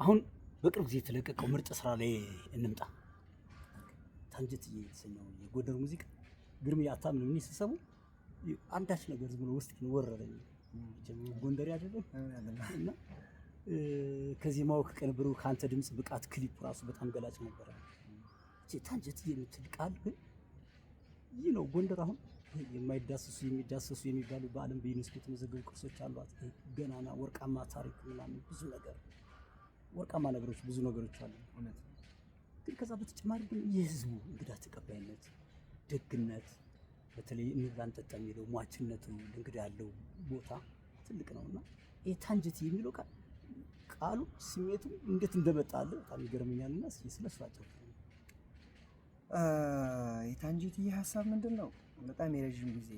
አሁን በቅርብ ጊዜ የተለቀቀው ምርጥ ስራ ላይ እንምጣ። ታንጀትዬ የተሰኘው የጎንደር ሙዚቃ ግርም አታምንም። እኔ ስሰሙ አንዳች ነገር ዝም ብሎ ውስጥ ወረረኝ። ጎንደር አይደለም እና ከዚህ ማወቅ ቅንብሩ ካንተ ድምጽ ብቃት ክሊፕ ራሱ በጣም ገላጭ ነበር። ታንጀትዬ የምትል ቃል ግን ይህ ነው። ጎንደር አሁን የማይዳሰሱ የሚዳሰሱ የሚባሉ በዓለም በዩኔስኮ የተመዘገቡ ቅርሶች አሏት። ገናና ወርቃማ ታሪክ ምናምን ብዙ ነገር ወርቃማ ነገሮች ብዙ ነገሮች አሉ። እውነት ግን ከዛ በተጨማሪ ግን የህዝቡ እንግዳ ተቀባይነት፣ ደግነት በተለይ እንብላን ጠጣ የሚለው ሟችነቱ እንግዳ ያለው ቦታ ትልቅ ነውና ይሄ ታንጀት የሚለው ቃሉ ስሜቱ እንዴት እንደመጣለ በጣም ይገርመኛልና እስኪ ስለሱ አጫውተኝ። የታንጀት ሀሳብ ምንድነው? በጣም የረጅም ጊዜ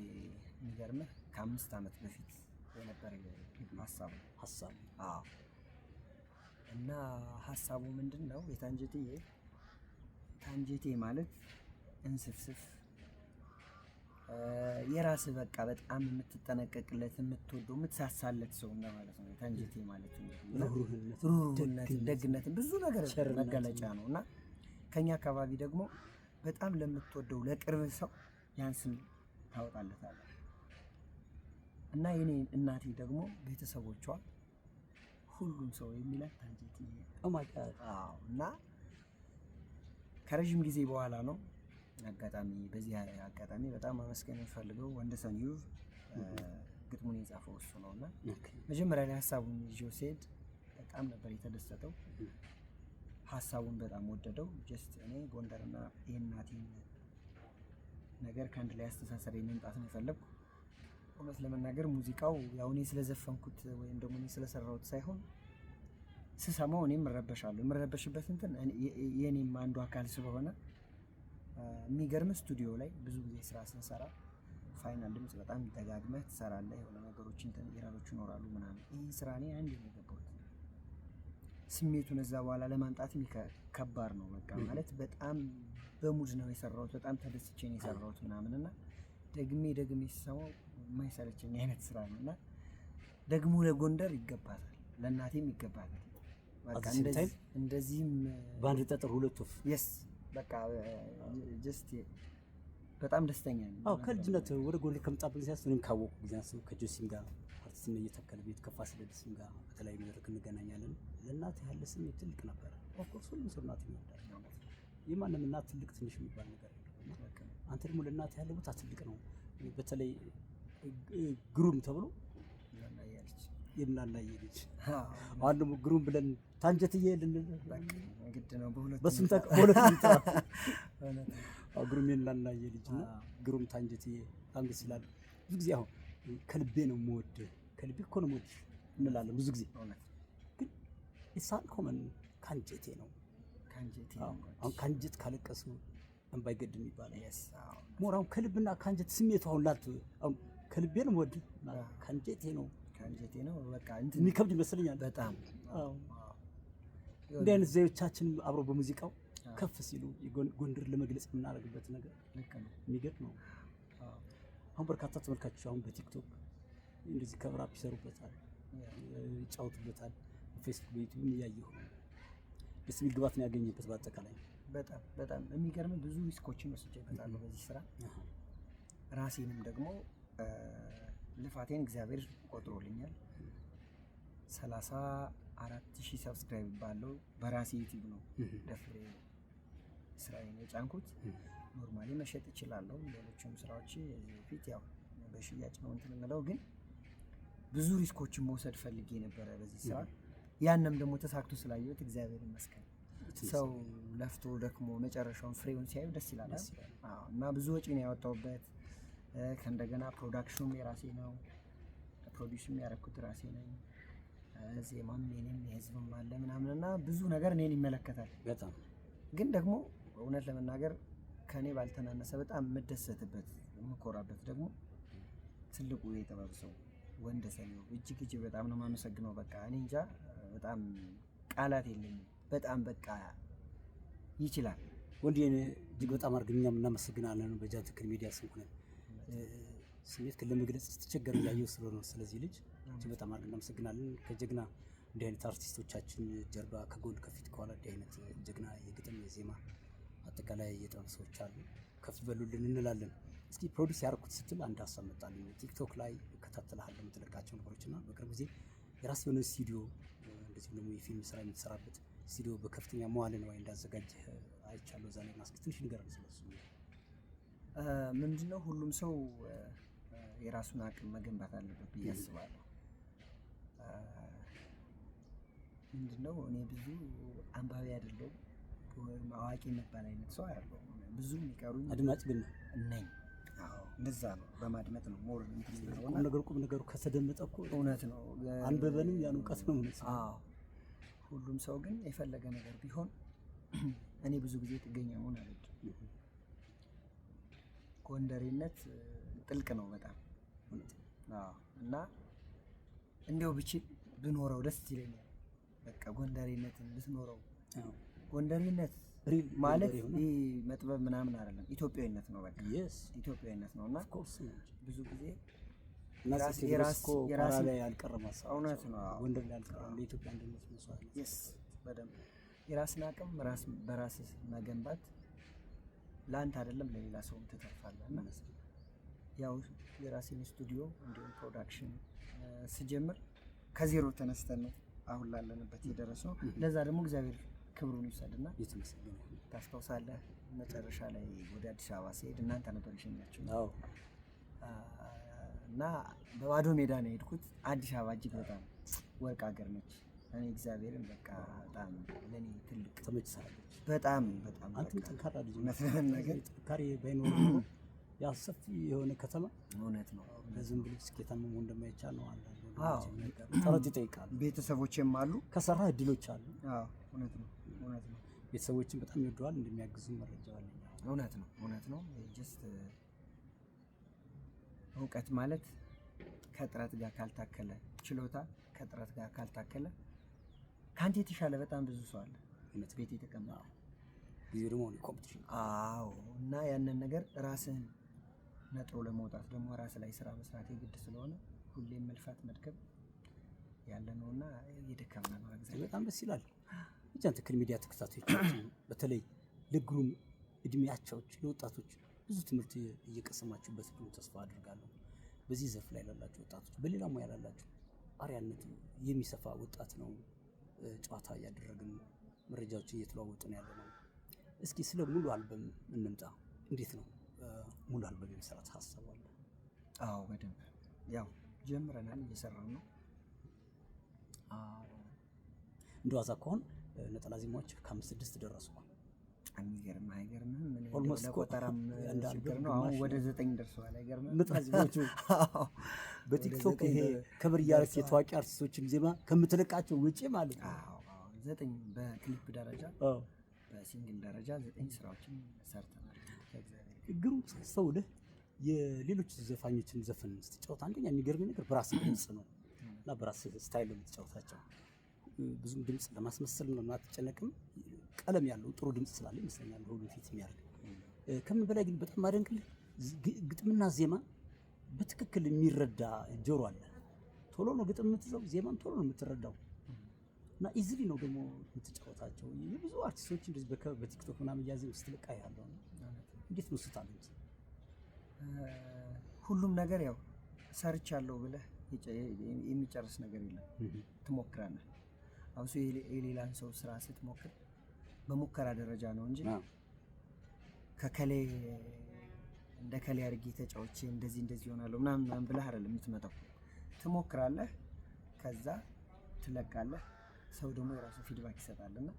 የሚገርምህ ከ5 ዓመት በፊት የነበረ ሀሳብ አዎ። እና ሀሳቡ ምንድነው? ታንጀቴ ማለት እንስፍስፍ የራስህ በቃ በጣም የምትጠነቀቅለት የምትወደው የምትሳሳለት ሰው ማለት ነው። ታንጀቴ ማለት ሩህሩህነት፣ ደግነት ብዙ ነገር መገለጫ ነው። እና ከኛ አካባቢ ደግሞ በጣም ለምትወደው ለቅርብ ሰው ያን ስም ታወጣለታለህ። እና የኔ እናቴ ደግሞ ቤተሰቦቿ ሁሉም ሰው የሚላት ታንጀትዬ እና ከረጅም ጊዜ በኋላ ነው በዚህ አጋጣሚ በጣም አመስገን የምፈልገው ወንደሰን ዩቭ ግጥሙን የጻፈው እሱ ነው። እና መጀመሪያ ላይ ሀሳቡን ይዤው ስሄድ በጣም ነበር የተደሰተው። ሀሳቡን በጣም ወደደው። ጀስት እኔ ጎንደርና የእናቴን ነገር ከአንድ ላይ አስተሳሰር መምጣት ነው የፈለግኩ። እውነት ለመናገር ሙዚቃው ያው እኔ ስለዘፈንኩት ወይም ደግሞ እኔ ስለሰራሁት ሳይሆን ስሰማው እኔም እረበሻለሁ። የምረበሽበት እንትን የኔም አንዱ አካል ስለሆነ የሚገርም ስቱዲዮ ላይ ብዙ ጊዜ ስራ ስንሰራ ፋይናል ድምጽ በጣም ደጋግመህ ትሰራለህ። የሆነ ነገሮች ኢረሮች ይኖራሉ ምናምን። ይህ ስራ እኔ አንዴ ነው የገባሁት። ስሜቱን እዛ በኋላ ለማምጣት ከባድ ነው። በቃ ማለት በጣም በሙድ ነው የሰራሁት። በጣም ተደስቼ ነው የሰራሁት ምናምን እና ደግሜ ስሰማው የማይሰለቸኝ አይነት ስራ ነው። እና ደግሞ ለጎንደር ይገባታል፣ ለእናቴም ይገባታል። በቃ እንደዚህም በአንድ ጠጠር ሁለት ወፍ በቃ ጀስት በጣም ደስተኛ ነኝ። ከልጅነት ወደ ጎንደር ከመጣብኝ ሲያስ እኔም ካወቅኩ ጊዜ አንስቶ ከጆሲም ጋር አርቲስት እየተከለ ቤት ከፋሲለደስም ጋር በተለያዩ መድረክ እንገናኛለን። ለእናት ያለ ስሜት ትልቅ ነበር። ኦፍኮርስ ሁሉም ሰው እናት ይወዳል። የማንም እናት ትልቅ ትንሽ የሚባል ነገር የለም። አንተ ደግሞ ለእናት ያለ ቦታ ትልቅ ነው። በተለይ ግሩም ተብሎ የምናናየ ልጅ አሁን ደግሞ ግሩም ብለን ታንጀትዬ ልንል ግድ ነው። በሁለት ግሩም የምናናየ ልጅ እና ግሩም ታንጀትዬ በጣም ደስ ይላል። ብዙ ጊዜ አሁን ከልቤ ነው የምወድህ ከልቤ እኮ ነው የምወድሽ እንላለን ብዙ ጊዜ። ግን ኢሳን ኮመን ካንጀቴ ነው። አሁን ካንጀት ካለቀሱ እንባ አይገድም ይባላል። ሞራው ከልብና ካንጀት ስሜቱ አሁን ላልቱ አሁን ከልቤ ነው የምወድህ ካንጀቴ ነው በቃ እንትን የሚከብድ ይመስለኛል በጣም። እንዲህ አይነት ዘይቤዎቻችን አብሮ በሙዚቃው ከፍ ሲሉ ጎንደር ለመግለጽ የምናደርግበት ነገር የሚገርም ነው። አሁን በርካታ ተመልካቾች አሁን በቲክቶክ እንደዚህ ከብራፕ ይሰሩበታል፣ ይጫወቱበታል። በፌስቡክ በዩቲዩብ እያየሁ ደስ የሚል ግባት ነው ያገኘበት። በአጠቃላይ በጣም የሚገርም ብዙ ሪስኮችን ወስጄበታለሁ በዚህ ስራ። ራሴንም ደግሞ ልፋቴን እግዚአብሔር ቆጥሮልኛል። 34,000 ሰብስክራይብ ባለው በራሴ ዩቲዩብ ነው ደፍሬ ስራዬን የጫንኩት። ኖርማሊ መሸጥ እችላለሁ። ሌሎችም ስራዎች እዚህ በፊት ያው በሽያጭ ነው እንትን የምለው፣ ግን ብዙ ሪስኮችን መውሰድ ፈልጌ ነበረ በዚህ ስራ። ያንም ደግሞ ተሳክቶ ስላየሁት እግዚአብሔር ይመስገን። ሰው ለፍቶ ደክሞ መጨረሻውን ፍሬውን ሲያዩ ደስ ይላል። እና ብዙ ወጪ ነው ያወጣሁበት። ከእንደገና ፕሮዳክሽኑም የራሴ ነው፣ ፕሮዲዩስም ያደረኩት ራሴ ነኝ። ዜማም የኔም የህዝብም አለ ምናምን እና ብዙ ነገር እኔን ይመለከታል በጣም። ግን ደግሞ እውነት ለመናገር ከኔ ባልተናነሰ በጣም የምደሰትበት የምኮራበት ደግሞ ትልቁ የጥበብ ሰው ወንደሰን ነው። እጅግ በጣም ነው የማመሰግነው። በቃ እኔ እንጃ በጣም ቃላት የለኝም። በጣም በቃ ይችላል ወንዴን እጅግ በጣም አድርገን እኛም እናመሰግናለን። በጃን ትክክል ሚዲያ ስም ሆነን ስሜት ለመግለጽ ስትቸገር እያየሁ ስለሆነ ስለዚህ ልጅ እጅግ በጣም አድርገን እናመሰግናለን። ከጀግና እንዲህ አይነት አርቲስቶቻችን ጀርባ ከጎን ከፊት ከኋላ እንዲህ አይነት ጀግና የግጥም የዜማ አጠቃላይ የጥበብ ሰዎች አሉ። ከፍ በሉልን እንላለን። እስኪ ፕሮዲስ ያደረኩት ስትል አንድ ሀሳብ መጣልኝ። ቲክቶክ ላይ እከታተልሃለሁ የምትለቃቸው ነገሮች እና በቅርብ ጊዜ የራስ የሆነ ስቱዲዮ እንደዚሁም ደግሞ የፊልም ስራ የምትሰራበት ስቱዲዮ በከፍተኛ መዋዕለ ንዋይ እንዳዘጋጀህ አይቻለሁ። እዛ ላይ ማስክ ትንሽ ንገረን ስለሱ። ምንድነው ሁሉም ሰው የራሱን አቅም መገንባት አለበት ብዬ አስባለሁ። ምንድነው እኔ ብዙ አንባቢ አይደለሁም ወይም አዋቂ የሚባል አይነት ሰው አይደለሁም። ብዙ የሚቀሩኝ አድማጭ ግን ነኝ። አዎ እንደዛ ነው። በማድመጥ ነው ሞር እንትን ነው። ቁም ነገሩ ከተደመጠ እኮ እውነት ነው። አንበበንም ያን እውቀት ነው ማለት ነው። አዎ ሁሉም ሰው ግን የፈለገ ነገር ቢሆን እኔ ብዙ ጊዜ ጥገኛ መሆን አልወድም። ጎንደሬነት ጥልቅ ነው በጣም። አዎ እና እንደው ብችል ብኖረው ደስ ይለኛል። በቃ ጎንደሬነትን ብትኖረው። ጎንደሬነት ማለት ይሄ መጥበብ ምናምን አይደለም፣ ኢትዮጵያዊነት ነው። በቃ ኢትዮጵያዊነት ነው እና ብዙ ጊዜ የራስ ላይ ያልቀረም ሀሳብ እውነት ነው። ጎንደር ላይ ያልቀረም ለኢትዮጵያ አንድነት መስዋዕት በደንብ የራስን አቅም በራስ መገንባት ለአንተ አይደለም ለሌላ ሰውም ትተርፋለህ። እና ያው የራሴን ስቱዲዮ እንዲሁም ፕሮዳክሽን ስጀምር ከዜሮ ተነስተን ነው አሁን ላለንበት የደረስነው። ለዛ ደግሞ እግዚአብሔር ክብሩን ይውሰድና ታስታውሳለህ፣ መጨረሻ ላይ ወደ አዲስ አበባ ሲሄድ እናንተ ነበር የሸኛችሁ እና በባዶ ሜዳ ነው የሄድኩት። አዲስ አበባ እጅግ በጣም ወርቅ ሀገር ነች። እኔ እግዚአብሔርን በቃ በጣም ለኔ ትልቅ ተመችሳለች። በጣም አንተም ጠንካራ ልጅ ነገር ጥንካሬ ባይኖር ያ ሰፊ የሆነ ከተማ እውነት ነው። በዝም ብሎ ስኬታማ መሆን እንደማይቻል ነው። አንዳንድ ጥረት ይጠይቃል። ቤተሰቦችም አሉ፣ ከሰራህ እድሎች አሉ። እውነት ነው። ቤተሰቦችን በጣም ይወደዋል፣ እንደሚያግዙ መረጃ አለኝ። እውነት ነው። ጀስት እውቀት ማለት ከጥረት ጋር ካልታከለ፣ ችሎታ ከጥረት ጋር ካልታከለ ከአንተ የተሻለ በጣም ብዙ ሰው አለ ቤት የተቀመጠ ጊዜ ደግሞ ኮምፒቲሽን። እና ያንን ነገር ራስህን ነጥሮ ለመውጣት ደግሞ ራስ ላይ ስራ መስራት የግድ ስለሆነ ሁሌም መልፋት መድከም ያለ ነውና እየደከምን ነው። በጣም ደስ ይላል። የጃን ተክል ሚዲያ ተከታታዮች በተለይ ለግሩም እድሜያቸው ለወጣቶች ብዙ ትምህርት እየቀሰማችሁበት ነው ተስፋ አድርጋለሁ። በዚህ ዘርፍ ላይ ላላችሁ ወጣቶች፣ በሌላ ሙያ ላላችሁ አሪያነቱ የሚሰፋ ወጣት ነው። ጨዋታ እያደረግን መረጃዎች እየተለዋወጥን ያለ ነው። እስኪ ስለ ሙሉ አልበም እንምጣ። እንዴት ነው ሙሉ አልበም የመስራት ሀሳብ አለ? በደንብ ያው ጀምረናል፣ እየሰራን ነው። እንደ ዋዛ ከሆነ ነጠላ ዜማዎች ከ5-6 ደረሱ። አይገርምህም? ምን ለቆጠራም ችግር ነው። አሁን ወደ 9 ደርሰዋል። አይገርምህም? ነጠላ ዜማዎቹ በቲክቶክ ይሄ ክብር እያደረክ የታዋቂ አርቲስቶችን ዜማ ከምትለቃቸው ውጪ ማለት ነው። 9 በክሊፕ ደረጃ በሲንግል ደረጃ 9 ስራዎችን ሰርተናል። ግሩም ሰውልህ የሌሎች ዘፋኞችን ዘፈን ስትጫወት አንደኛ የሚገርመኝ ነገር በራስህ ድምፅ ነው እና በራስህ ስታይል ነው የምትጫወታቸው። ብዙም ድምፅ ለማስመሰል ነው አትጨነቅም። ቀለም ያለው ጥሩ ድምፅ ስላለ ይመስለኛል ሁሉ ፊት የሚያደርግ። ከምን በላይ ግን በጣም ማደንቅልህ ግጥምና ዜማ በትክክል የሚረዳ ጆሮ አለ። ቶሎ ነው ግጥም የምትይዘው፣ ዜማም ቶሎ ነው የምትረዳው እና ኢዚሊ ነው ደግሞ የምትጫወታቸው። የብዙ አርቲስቶች እንደዚህ በቲክቶክ ምናምን እያዜም ስትለቃ ያለው እንዴት ነው ስታሉት? ሁሉም ነገር ያው ሰርቻለሁ ብለህ የሚጨርስ ነገር የለም። ትሞክራለህ። አብሶ የሌላን ሰው ስራ ስትሞክር በሙከራ ደረጃ ነው እንጂ ከከሌ እንደ ከሌ አድርጌ ተጫውቼ እንደዚህ ይሆናለሁ ምናምን ብለህ አይደለም የምትመጣው። ትሞክራለህ፣ ከዛ ትለቃለህ። ሰው ደግሞ የራሱ ፊድባክ ይሰጣልና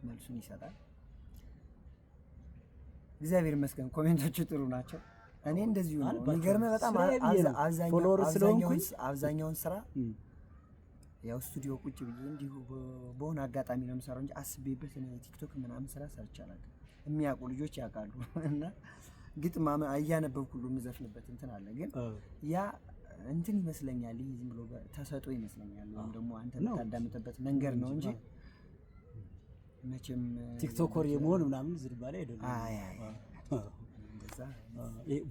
መልሱን ይሰጣል። እግዚአብሔር ይመስገን ኮሜንቶቹ ጥሩ ናቸው። እኔ እንደዚሁ ነው የሚገርምህ። በጣም አብዛኛውን ስራ ያው ስቱዲዮ ቁጭ ብዬ እንዲሁ በሆነ አጋጣሚ ነው የምሰራው እንጂ አስቤበት እኔ ቲክቶክ ምናምን ስራ ሰርቻለሁ። የሚያውቁ ልጆች ያውቃሉ። እና ግጥም እያነበብኩ ሁሉ የምዘፍንበት እንትን አለ። ግን ያ እንትን ይመስለኛል፣ ይሄ ዝም ብሎ ተሰጦ ይመስለኛል፣ ወይም ደግሞ አንተ የምታዳምጥበት መንገድ ነው እንጂ መቼም ቲክቶከር የመሆን ምናምን ዝርባሌ አይደለም።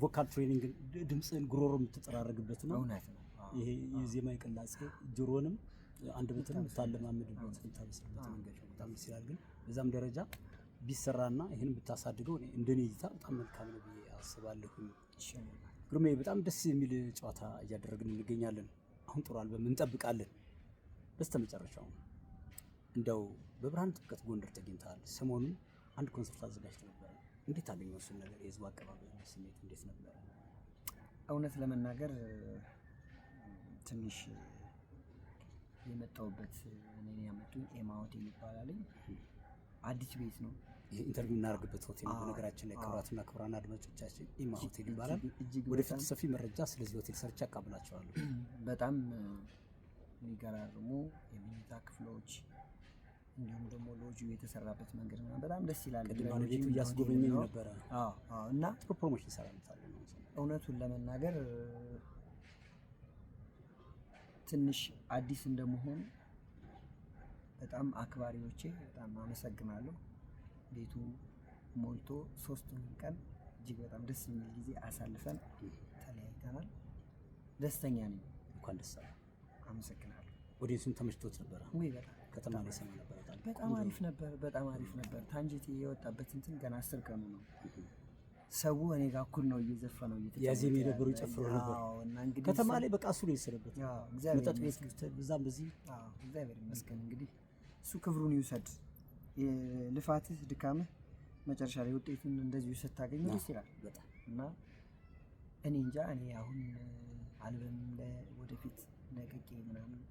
ቮካል ትሬኒንግ ድምፅን ጉሮሮ የምትጠራረግበት ነው። እውነት ነው። ይሄ የዜማ የቅላጼ ጆሮንም አንድ በትም ታለማመድበት ታበስበት መንገድ በጣም ደስ ይላል። ግን በዛም ደረጃ ቢሰራና ይሄን ብታሳድገው እንደኔ እይታ በጣም መልካም ነው ብዬ አስባለሁ። ግሩሜ በጣም ደስ የሚል ጨዋታ እያደረግን እንገኛለን። አሁን ጥሩ አልበም እንጠብቃለን። በስተመጨረሻው እንደው በብርሃን ጥምቀት ጎንደር ተገኝተሃል። ሰሞኑን አንድ ኮንሰርት አዘጋጅተህ ነበር። እንዴት አገኘው እሱን ነገር? የህዝቡ አቀባበል ስሜት እንዴት ነበር? እውነት ለመናገር ትንሽ የመጣሁበት እኔን ያመጡኝ ኤማ ሆቴል ይባላል። አዲስ ቤት ነው። ኢንተርቪው እናደርግበት ሆቴል ነው። በነገራችን ላይ ክቡራትና ክቡራን አድማጮቻችን ኤማ ሆቴል ይባላል። ወደፊት ሰፊ መረጃ ስለዚህ ሆቴል ሰርቼ አቀብላቸዋለሁ። በጣም የሚገራርሙ የመኝታ ክፍሎች እንዲሁም ደግሞ ሎጁ የተሰራበት መንገድ ነው በጣም ደስ ይላል። ቅድም ቤቱ እያስጎበኘኝ ነበረ። እና ጥሩ ፕሮሞሽን ይሰራልታል። እውነቱን ለመናገር ትንሽ አዲስ እንደመሆኑ በጣም አክባሪዎቼ በጣም አመሰግናለሁ። ቤቱ ሞልቶ 3ቱን ቀን እጅግ በጣም ደስ የሚል ጊዜ አሳልፈን ተለያይተናል። ደስተኛ ነኝ። እንኳን ደስ አለ። አመሰግናለሁ። ኦዲየንሱን ተመችቶት ነበር? ወይ በጣም ከተማ ላይ ሰማ ነበር። በጣም አሪፍ ነበር። በጣም አሪፍ ነበር። ታንጀቴ የወጣበት እንትን ገና 10 ቀኑ ነው። ሰው እኔ ጋር እኩል ነው እየዘፈነው እየተጫወተ ያዜም የነበሩ ይጨፍሩ ነበር። እና እንግዲህ ከተማ ላይ በቃ እሱ ነው የሰረበት። መጠጥ ቤት በዛም በዚህ እግዚአብሔር ይመስገን። እንግዲህ እሱ ክብሩን ይውሰድ። ልፋትህ ድካምህ መጨረሻ ላይ ውጤቱን እንደዚሁ ስታገኝ ደስ ይላል በጣም። እና እኔ እንጃ እኔ አሁን አልበም ወደፊት ለቀቄ ምናምን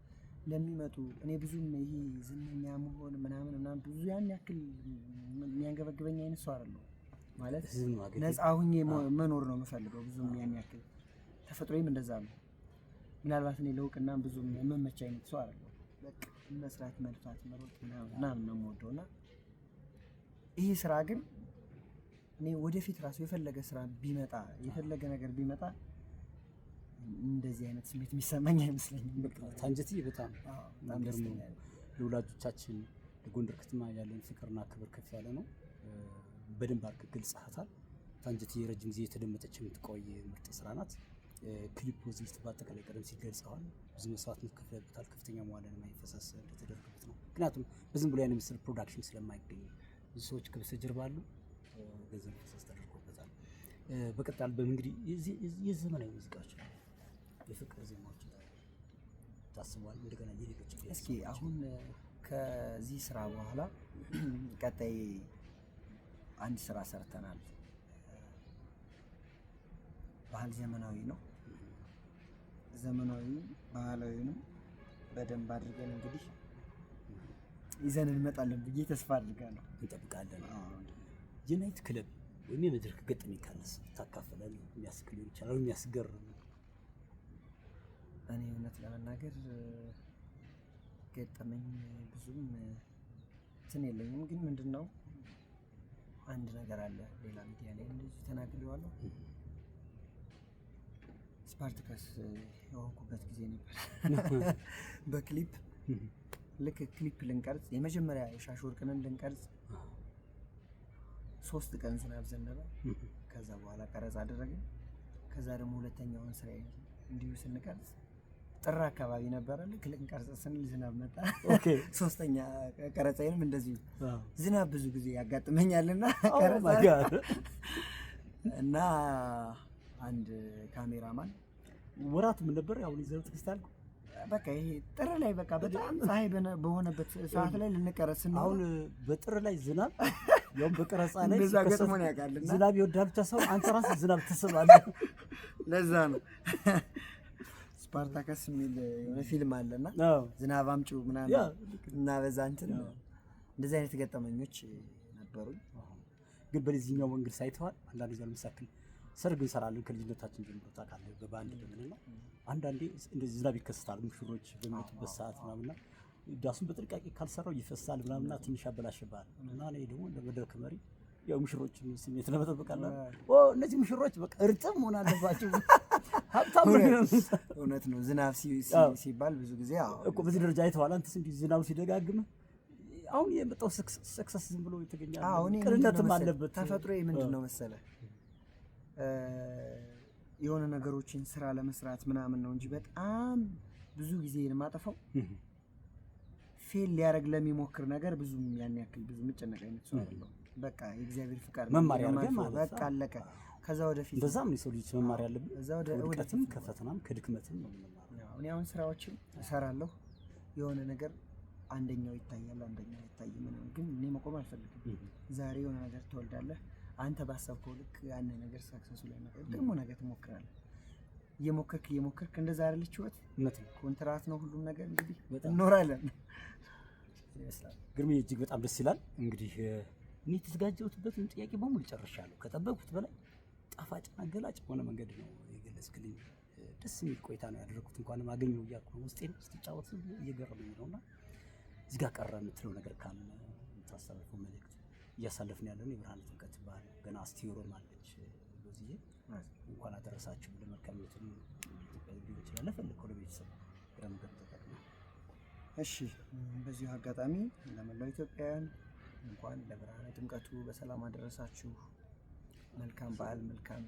ለሚመጡ እኔ ብዙም ይሄ ዝነኛ መሆን ምናምን ብዙ ያን ያክል የሚያንገበግበኝ አይነት ሰው አይደለሁም። ማለት ነፃ ሁኜ መኖር ነው የምፈልገው። ብዙም ያን ያክል ተፈጥሮዬም እንደዛ ነው። ምናልባት እኔ ለውቅና ብዙም የምመች አይነት ሰው አይደለሁም። በቃ መስራት፣ መልፋት፣ መሮጥ ምናምን ነው የምወደው። እና ይሄ ስራ ግን እኔ ወደፊት ራሱ የፈለገ ስራ ቢመጣ የፈለገ ነገር ቢመጣ እንደዚህ አይነት ስሜት የሚሰማኝ አይመስለኝም። ታንጀቴ በጣም ደስተኛ ነኝ። ለወላጆቻችን ለጎንደር ከተማ ያለን ፍቅርና ክብር ከፍ ያለ ነው። በደንብ አድርገህ ገልጸሃታል። ታንጀቴ የረጅም ጊዜ የተደመጠች የምትቆይ ምርጥ ስራ ናት። ክሊፑ ዝግጅት በአጠቃላይ ቀደም ሲል ገልጸዋል። ብዙ መስዋዕትነት ከፍለህበታል። ከፍተኛ መዋዕለ ንዋይ ፈሰስ እንደተደረገበት ነው። ምክንያቱም በዝም ብሎ ያን ምስል ፕሮዳክሽን ስለማይገኝ ብዙ ሰዎች ከበስተጀርባ አሉ። ገንዘብ ፈሰስ ተደርጎበታል። በቀጣይ አልበም እንግዲህ የዘመናዊ ሙዚቃዎች የፍቅር ዜማዎች ታስቧል። እንደገና የሌሎች እስኪ አሁን ከዚህ ስራ በኋላ ቀጣይ አንድ ስራ ሰርተናል። ባህል ዘመናዊ ነው። ዘመናዊ ባህላዊንም በደንብ አድርገን እንግዲህ ይዘን እንመጣለን ብዬ ተስፋ አድርጋለሁ። እንጠብቃለን። የናይት ክለብ ወይም የመድረክ ገጠመኝ ካለስ ታካፈለን? የሚያስክል ይችላል የሚያስገርም። እኔ እውነት ለመናገር ገጠመኝ ብዙም እንትን የለኝም። ግን ምንድነው አንድ ነገር አለ ሌላ ሚዲያ ላይ እንደዚህ ተናግሬዋለሁ። ስፓርታከስ የሆንኩበት ጊዜ ነበር። በክሊፕ ልክ ክሊፕ ልንቀርጽ የመጀመሪያ የሻሽ ወርቅንን ልንቀርጽ 3 ቀን ዝናብ ዘነበ። ከዛ በኋላ ቀረጻ አደረግን። ከዛ ደግሞ ሁለተኛውን ስራ እንዲሁ ስንቀርጽ ጥር አካባቢ ነበረ። ልክ ልንቀርጽ ስንል ዝናብ መጣ። ሶስተኛ ቀረጻዬንም እንደዚሁ ዝናብ ብዙ ጊዜ ያጋጥመኛልና ቀረጻ እና አንድ ካሜራማን ወራት ምን ነበር ያው ይዘው ተክስታል። በቃ ይሄ ጥር ላይ በቃ በጣም ፀሐይ በሆነበት ሰዓት ላይ ልንቀረጽ ስንል አሁን በጥር ላይ ዝናብ ያው በቀረጻ ላይ እንደዛ ገጥሞን ያውቃልና ዝናብ ይወዳል ተሰው አንተ ራስህ ዝናብ ትስባለህ። ለዛ ነው ስፓርታከስ የሚል ፊልም አለና ዝናብ አምጪው ምናምን እና በዛ እንትን እንደዚህ አይነት ገጠመኞች ነበሩኝ። ግን በዚህኛው መንገድ ሳይተዋል አንዳንድ ጊዜ ለምሳሌ ሰርግ እንሰራለን ከልጅነታችን ጀምሮ ታውቃለህ። በባንድ በምንና አንዳንዴ እንደዚህ ዝናብ ይከሰታል ሙሽሮች በሚመጡበት ሰዓት ምናምንና ዳሱን በጥንቃቄ ካልሰራው ይፈሳል ምናምንና ትንሽ ያበላሽባል። እና እኔ ደግሞ እንደ መድረክ መሪ ያው ሙሽሮችን ስሜት ለመጠበቅ አለ እነዚህ ሙሽሮች በቃ እርጥብ መሆን አለባቸው። ሀብታም ነው። እውነት ነው። ዝናብ ሲባል ብዙ ጊዜ እኮ በዚህ ደረጃ አይተዋል። አንተስ እንዲህ ዝናቡ ሲደጋግም አሁን የመጣው ሰክሰስ ዝም ብሎ የተገኛል። ቅንነትም አለበት። ተፈጥሮ ምንድን ነው መሰለህ የሆነ ነገሮችን ስራ ለመስራት ምናምን ነው እንጂ በጣም ብዙ ጊዜ የማጠፋው ፌል ሊያደርግ ለሚሞክር ነገር ብዙም ያን ያክል ብዙ መጨነቅ አይነት ሰው አይደለም። በቃ የእግዚአብሔር ፍቃድ መማር ያደርገን ማለት በቃ አለቀ። ከዛ ወደፊት እንደዛም ነው የሰው ልጅ መማር ያለብን። እዛ ወደ ውድቀትም ከፈተናም ከድክመትም ነው የምንማረው። እኔ አሁን ስራዎችን እሰራለሁ። የሆነ ነገር አንደኛው ይታያል፣ አንደኛው አይታይም ምናምን፣ ግን እኔ መቆም አልፈልግም። ዛሬ የሆነ ነገር ትወልዳለህ። አንተ ባሰብከው ልክ ያንን ነገር ሳክሰሱ ላይ መጣ ደግሞ ነገር ትሞክራለህ። እየሞከርክ እንደዛ አይደለች ህይወት። ኮንትራት ነው ሁሉም ነገር። እንግዲህ እንኖራለን። ግርሜ እጅግ በጣም ደስ ይላል። እንግዲህ እኔ የተዘጋጀሁበትን ጥያቄ በሙሉ ጨርሻለሁ። ከጠበቅኩት በላይ ጣፋጭና ገላጭ በሆነ መንገድ ነው የገለጽክልኝ። ደስ የሚል ቆይታ ነው ያደረኩት። እንኳንም አገኘሁ እያልኩ ነው ውስጤን ስትጫወት እየገረመኝ ነውና እዚህ ጋር ቀረ የምትለው ነገር ካለ የምታስተላልፈው መልእክት? እያሳለፍን ያለነው የብርሃነ ጥምቀት በዓል ገና አስቴሮም አለች። በዚህ እንኳን አደረሳችሁ ለመልካምነቱም ሊሆን ይችላል ለፈለከው ለቤተሰብ ግረምገም ተጠቅመ። እሺ በዚሁ አጋጣሚ ለመላው ኢትዮጵያውያን እንኳን ለብርሃነ ጥምቀቱ በሰላም አደረሳችሁ። መልካም በዓል መልካም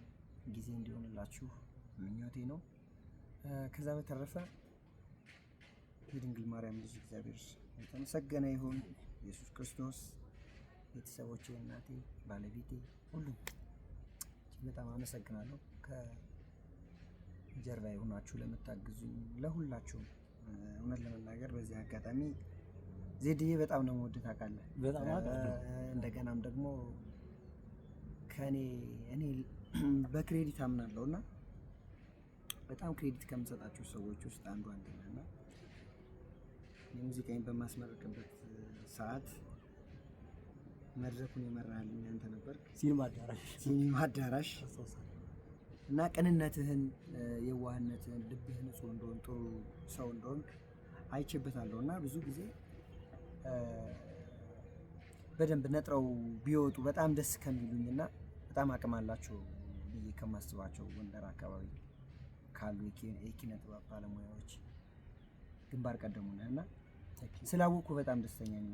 ጊዜ እንዲሆንላችሁ ምኞቴ ነው። ከዛ በተረፈ የድንግል ማርያም ልጅ እግዚአብሔር የተመሰገነ ይሁን። ኢየሱስ ክርስቶስ፣ ቤተሰቦቼ፣ እናቴ፣ ባለቤቴ፣ ሁሉም በጣም አመሰግናለሁ። ከጀርባ የሆናችሁ ለምታግዙኝ ለሁላችሁም እውነት ለመናገር በዚህ አጋጣሚ ዜድዬ በጣም ነው የምወድህ ታውቃለህ። እንደገናም ደግሞ እኔ በክሬዲት አምናለሁ እና በጣም ክሬዲት ከምሰጣቸው ሰዎች ውስጥ አንዱ አንተ ነህ እና የሙዚቃዬን በማስመረቅበት ሰዓት መድረኩን የመራህልኝ አንተ ነበርክ። ሲኒማ አዳራሽ እና ቅንነትህን፣ የዋህነትህን፣ ልብህ ንጹህ እንደሆን ጥሩ ሰው እንደሆንክ አይቼበታለሁ እና ብዙ ጊዜ በደንብ ነጥረው ቢወጡ በጣም ደስ ከሚሉኝ እና በጣም አቅም አላቸው ብዬ ከማስባቸው ጎንደር አካባቢ ካሉ የኪነ ጥበብ ባለሙያዎች ግንባር ቀደሙ ነህ እና ስላወቅኩ በጣም ደስተኛ ነኝ።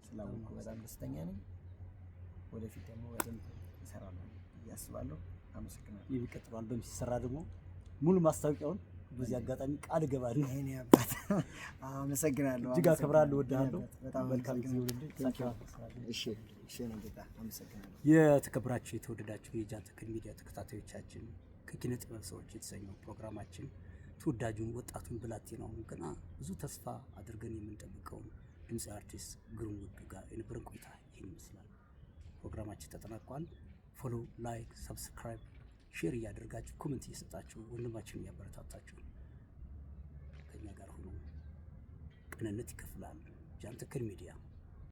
ስላወቅኩ በጣም ደስተኛ ነኝ። ወደፊት ደግሞ በደንብ እሰራለሁ እያስባለሁ። አመሰግናለሁ። የሚቀጥለው አልበም ሲሰራ ደግሞ ሙሉ ማስታወቂያውን በዚህ አጋጣሚ ቃል እገባለሁ። እኔ አባት አመሰግናለሁ። እጅግ አከብራለሁ፣ እወድሃለሁ። በጣም መልካም ጊዜ ይሁንልህ። እሺ ነው ጌታ። አመሰግናለሁ። የተከበራችሁ የተወደዳችሁ የጃን ተክል ሚዲያ ተከታታዮቻችን ከኪነ ጥበብ ሰዎች የተሰኘው ፕሮግራማችን ተወዳጁን ወጣቱን ብላቴናውን ገና ብዙ ተስፋ አድርገን የምንጠብቀውን ድምፃዊ አርቲስት ግሩም ውዱ ጋር የነበረን ቆይታ ይህን ይመስላል። ፕሮግራማችን ተጠናቋል። ፎሎ፣ ላይክ፣ ሰብስክራይብ፣ ሼር እያደርጋችሁ ኮሜንት እየሰጣችሁ ወንድማችን እያበረታታችሁ ከኛ ጋር ሆኖ ቅንነት ይከፍላል። ጃን ተክል ሚዲያ